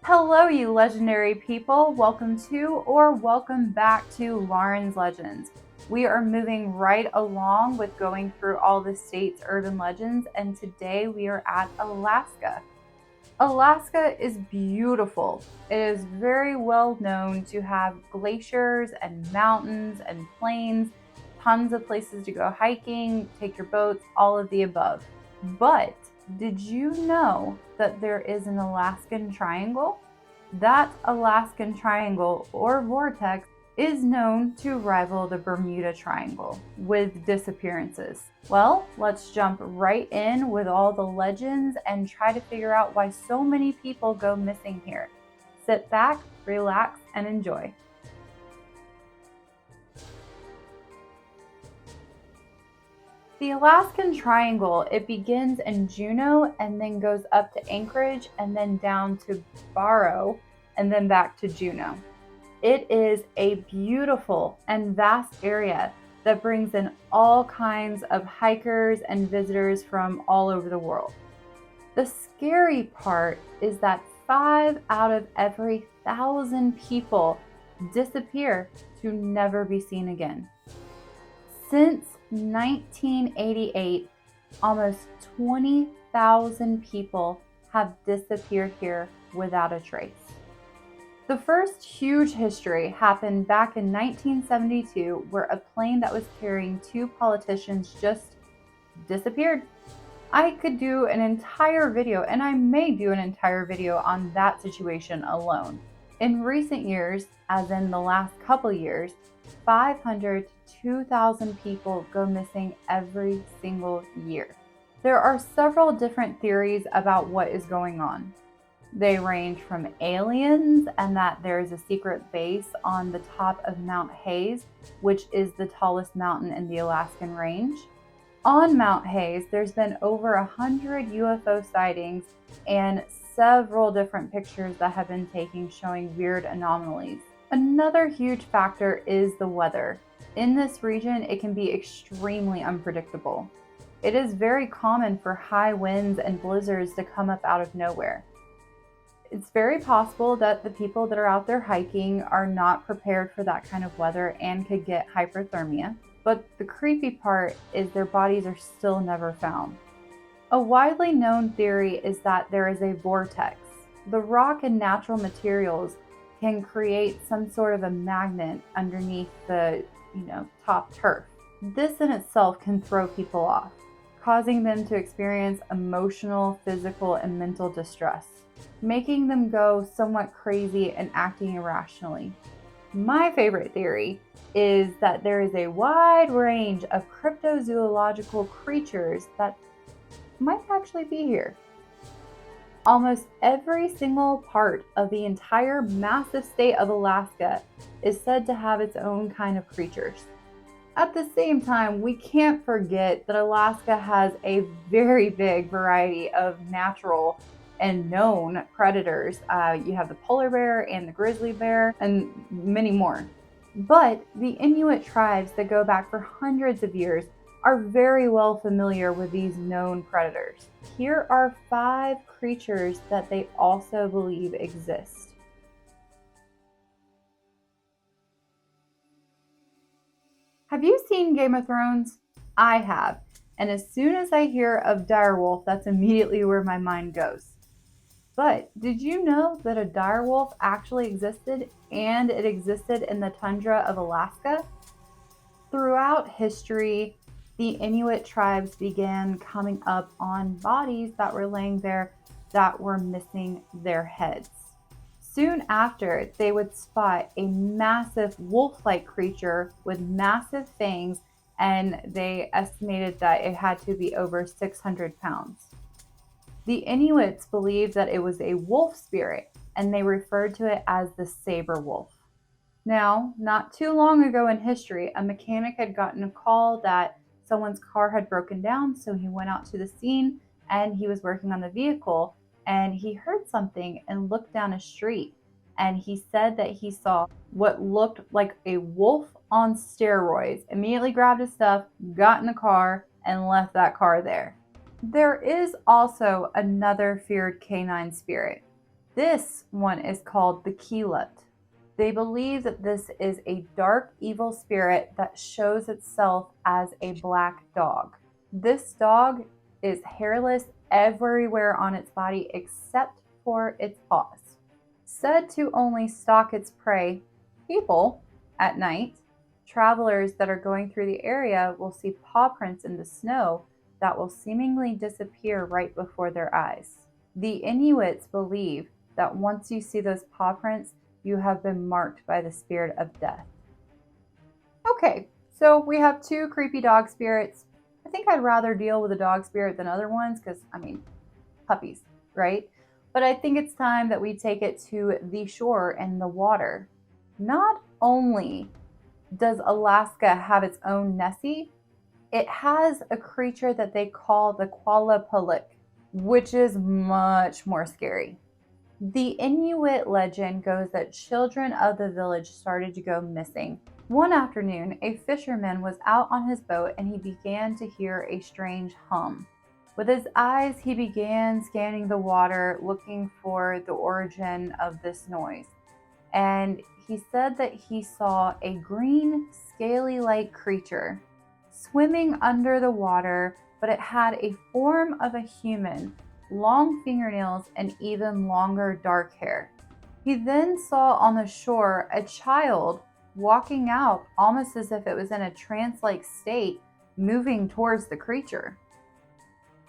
Hello, you legendary people. Welcome to or welcome back to Lauren's Legends. We are moving right along with going through all the state's urban legends, and today we are at Alaska. Alaska is beautiful. It is very well known to have glaciers and mountains and plains, tons of places to go hiking, take your boats, all of the above. But did you know that there is an Alaskan triangle? That Alaskan triangle or vortex is known to rival the Bermuda Triangle with disappearances. Well, let's jump right in with all the legends and try to figure out why so many people go missing here. Sit back, relax, and enjoy. The Alaskan Triangle, it begins in Juneau and then goes up to Anchorage and then down to Barrow and then back to Juneau. It is a beautiful and vast area that brings in all kinds of hikers and visitors from all over the world. The scary part is that 5 out of every 1,000 people disappear to never be seen again. Since 1988, almost 20,000 people have disappeared here without a trace. The first huge history happened back in 1972, where a plane that was carrying 2 politicians just disappeared. I could do an entire video, and I may do an entire video on that situation alone. In recent years, as in the last couple years, 500 to 2,000 people go missing every single year. There are several different theories about what is going on. They range from aliens and that there is a secret base on the top of Mount Hayes, which is the tallest mountain in the Alaskan range. On Mount Hayes, there's been over 100 UFO sightings and several different pictures that have been taken showing weird anomalies. Another huge factor is the weather. In this region, it can be extremely unpredictable. It is very common for high winds and blizzards to come up out of nowhere. It's very possible that the people that are out there hiking are not prepared for that kind of weather and could get hypothermia. But the creepy part is their bodies are still never found. A widely known theory is that there is a vortex. The rock and natural materials can create some sort of a magnet underneath the, top turf. This in itself can throw people off, causing them to experience emotional, physical, and mental distress, making them go somewhat crazy and acting irrationally. My favorite theory is that there is a wide range of cryptozoological creatures that might actually be here. Almost every single part of the entire massive state of Alaska is said to have its own kind of creatures. At the same time, we can't forget that Alaska has a very big variety of natural and known predators. You have the polar bear and the grizzly bear and many more. But the Inuit tribes that go back for hundreds of years are very well familiar with these known predators. Here are 5 creatures that they also believe exist. Have you seen Game of Thrones? I have. And as soon as I hear of direwolf, that's immediately where my mind goes. But did you know that a direwolf actually existed, and it existed in the tundra of Alaska? Throughout history, the Inuit tribes began coming up on bodies that were laying there that were missing their heads. Soon after, they would spot a massive wolf-like creature with massive fangs, and they estimated that it had to be over 600 pounds. The Inuits believed that it was a wolf spirit, and they referred to it as the saberwolf. Now, not too long ago in history, a mechanic had gotten a call that someone's car had broken down, so he went out to the scene and he was working on the vehicle, and he heard something and looked down a street, and he said that he saw what looked like a wolf on steroids, immediately grabbed his stuff, got in the car, and left that car there. There is also another feared canine spirit. This one is called the Keelut. They believe that this is a dark, evil spirit that shows itself as a black dog. This dog is hairless everywhere on its body except for its paws. Said to only stalk its prey, people, at night, travelers that are going through the area will see paw prints in the snow that will seemingly disappear right before their eyes. The Inuits believe that once you see those paw prints, you have been marked by the spirit of death. Okay, so we have two creepy dog spirits. I think I'd rather deal with a dog spirit than other ones because, puppies, right? But I think it's time that we take it to the shore and the water. Not only does Alaska have its own Nessie, it has a creature that they call the Qalupalik, which is much more scary. The Inuit legend goes that children of the village started to go missing. One afternoon, a fisherman was out on his boat and he began to hear a strange hum. With his eyes, he began scanning the water, looking for the origin of this noise. And he said that he saw a green, scaly-like creature swimming under the water, but it had a form of a human, long fingernails, and even longer dark hair. He then saw on the shore a child walking out almost as if it was in a trance-like state, moving towards the creature.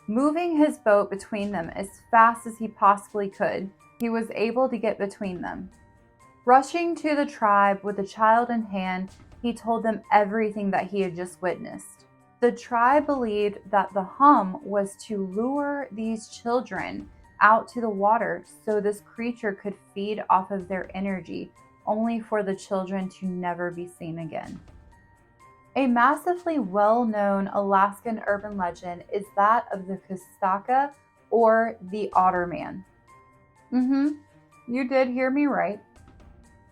Moving his boat between them as fast as he possibly could, he was able to get between them. Rushing to the tribe with the child in hand, he told them everything that he had just witnessed. The tribe believed that the hum was to lure these children out to the water so this creature could feed off of their energy, only for the children to never be seen again. A massively well-known Alaskan urban legend is that of the Kustaka, or the Otterman. You did hear me right.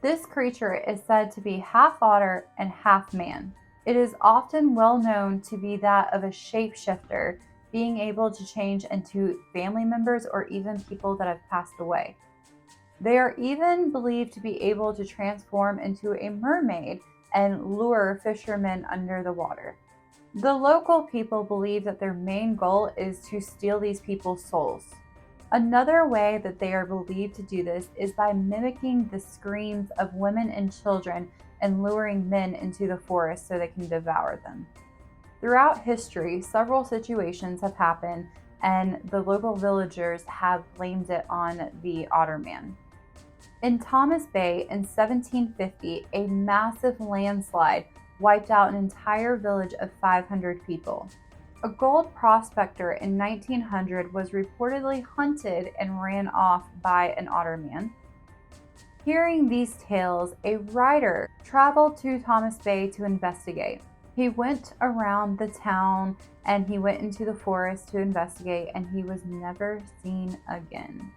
This creature is said to be half otter and half man. It is often well known to be that of a shapeshifter, being able to change into family members or even people that have passed away. They are even believed to be able to transform into a mermaid and lure fishermen under the water. The local people believe that their main goal is to steal these people's souls. Another way that they are believed to do this is by mimicking the screams of women and children and luring men into the forest so they can devour them. Throughout history, several situations have happened, and the local villagers have blamed it on the Otterman. In Thomas Bay in 1750, a massive landslide wiped out an entire village of 500 people. A gold prospector in 1900 was reportedly hunted and ran off by an Otterman. Hearing these tales, a writer traveled to Thomas Bay to investigate. He went around the town and he went into the forest to investigate, and he was never seen again.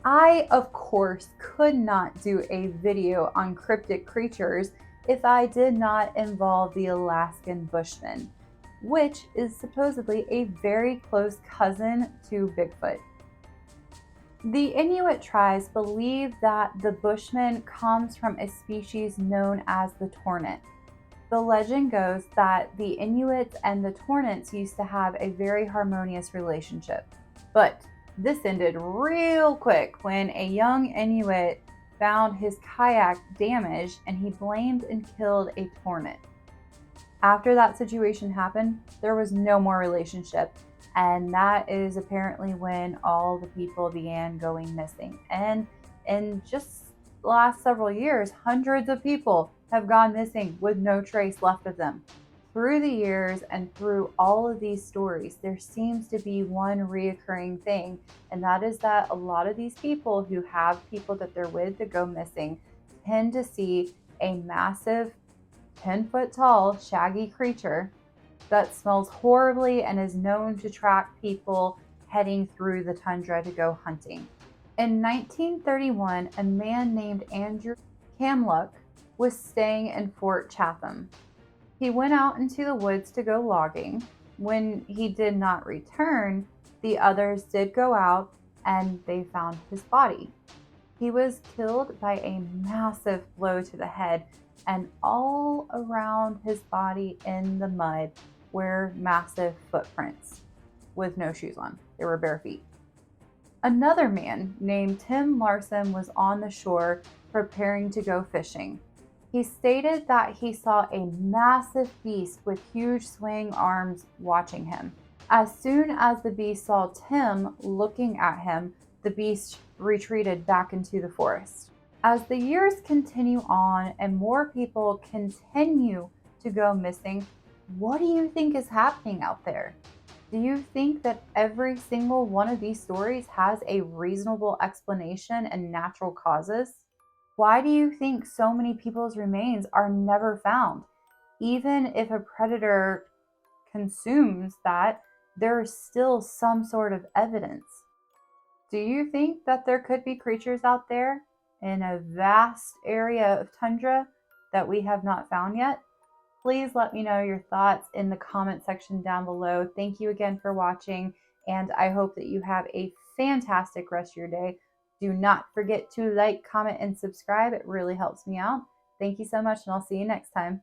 I, of course, could not do a video on cryptid creatures if I did not involve the Alaskan Bushmen, which is supposedly a very close cousin to Bigfoot. The Inuit tribes believe that the Bushman comes from a species known as the Tornit. The legend goes that the Inuits and the Tornits used to have a very harmonious relationship. But this ended real quick when a young Inuit found his kayak damaged and he blamed and killed a Tornit. After that situation happened, there was no more relationship, and that is apparently when all the people began going missing. And in just the last several years, hundreds of people have gone missing with no trace left of them. Through the years and through all of these stories, there seems to be one reoccurring thing, and that is that a lot of these people who have people that they're with that go missing tend to see a massive 10-foot tall, shaggy creature that smells horribly and is known to track people heading through the tundra to go hunting. In 1931, a man named Andrew Kamluk was staying in Fort Chatham. He went out into the woods to go logging. When he did not return, the others did go out and they found his body. He was killed by a massive blow to the head, and all around his body in the mud were massive footprints with no shoes on. They were bare feet. Another man named Tim Larson was on the shore preparing to go fishing. He stated that he saw a massive beast with huge swaying arms watching him. As soon as the beast saw Tim looking at him, the beast retreated back into the forest. As the years continue on and more people continue to go missing, what do you think is happening out there? Do you think that every single one of these stories has a reasonable explanation and natural causes? Why do you think so many people's remains are never found? Even if a predator consumes that, there is still some sort of evidence. Do you think that there could be creatures out there in a vast area of tundra that we have not found yet? Please let me know your thoughts in the comment section down below. Thank you again for watching, and I hope that you have a fantastic rest of your day. Do not forget to like, comment, and subscribe. It really helps me out. Thank you so much, and I'll see you next time.